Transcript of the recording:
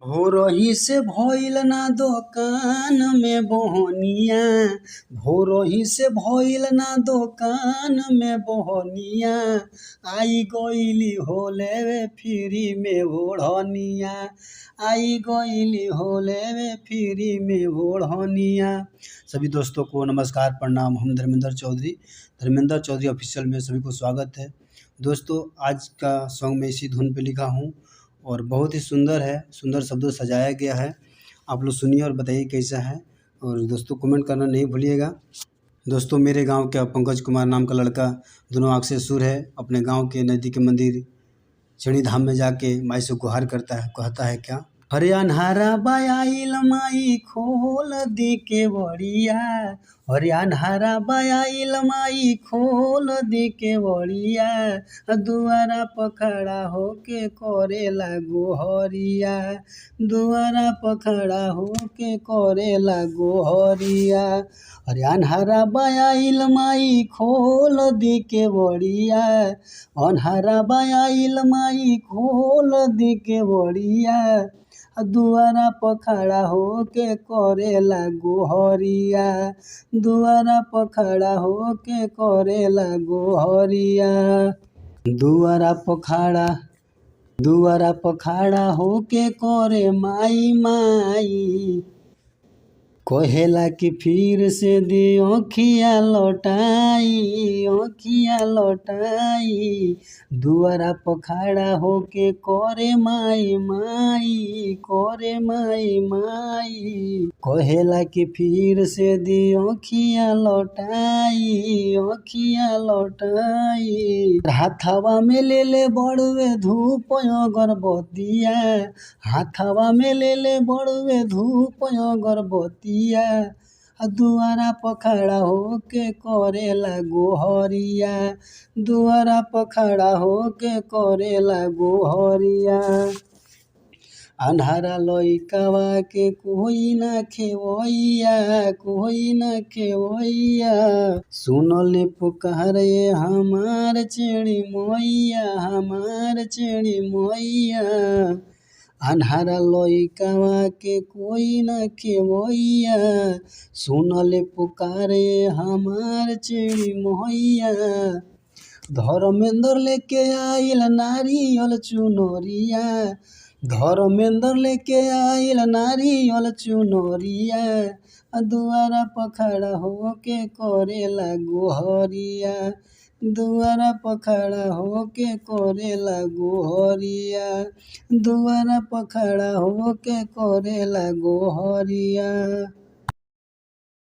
भोरही से भइल ना दोकान में बहनिया, भोरही से भइल ना दोकान में बहनिया, आई गइली हो लेवे फ्री में ओढ़निया, आई गइली हो लेवे फ्री में ओढ़निया। सभी दोस्तों को नमस्कार, प्रणाम। हम धर्मेंद्र चौधरी ऑफिशियल में सभी को स्वागत है। दोस्तों, आज का सॉन्ग मैं इसी धुन पे लिखा हूँ और बहुत ही सुंदर है, सुंदर शब्दों से सजाया गया है। आप लोग सुनिए और बताइए कैसा है, और दोस्तों कमेंट करना नहीं भूलिएगा। दोस्तों, मेरे गांव का पंकज कुमार नाम का लड़का दोनों आँख से सूर है, अपने गांव के नज़दीक मंदिर चणी धाम में जाके माई से गुहार करता है। कहता है क्या? हरे अन्हारा बायाइल माई खोल दी के बड़िया, हरे अन्हारा बायाइल माई खोल दी के बड़िया, दुआरा पखड़ा होके करेला गोहरिया, दुआरा पखड़ा होके करेला गोहरिया। हरे अन्हारा बायाइल माई खोल दी के बड़िया, अन्हारा बायाइल माई खोल दी के बड़िया, दुआरा पखड़ा होके करेला गोहरिया, दुआरा पखड़ा होके करेला गोहरिया। दुआरा पखड़ा होके करे माई माई, कहेला कि फिर से दे आँखिया लौटाई, आँखिया लौटाई, दुआरा पखड़ा होके करे माई माई, करे माई माई, कहेला कि फिर से दे आँखिया लौटाई, आँखिया लौटाई। हाथवा में ले ले बड़ुए धूप अगरबत्तिया, हाथवा में ले ले बड़ुए धूप अगरबत्तिया, दुआरा पखड़ा होके करेला गोहरिया, दुआरा पखड़ा होके करेला गोहरिया। अन्हारा लइकावा के कोई ना खेवैया, कोई ना खेवैया, सुनले पुकारे हमार चेड़ी मैया, हमार चेड़ी मैया। अन्हारा लइकावा के कोई न खेवैया, सुनले पुकारे हमार चेड़ी मैया। धर्मेंद्र लेके आइल नारियल चुनरिया, धर्मेंद्र लेके आइल नारियल चुनरिया, दुआरा पखड़ा होके करेला गोहरिया, दुआरा पखड़ा होके करेला गोहरिया, दुआरा पखड़ा होके करेला गोहरिया।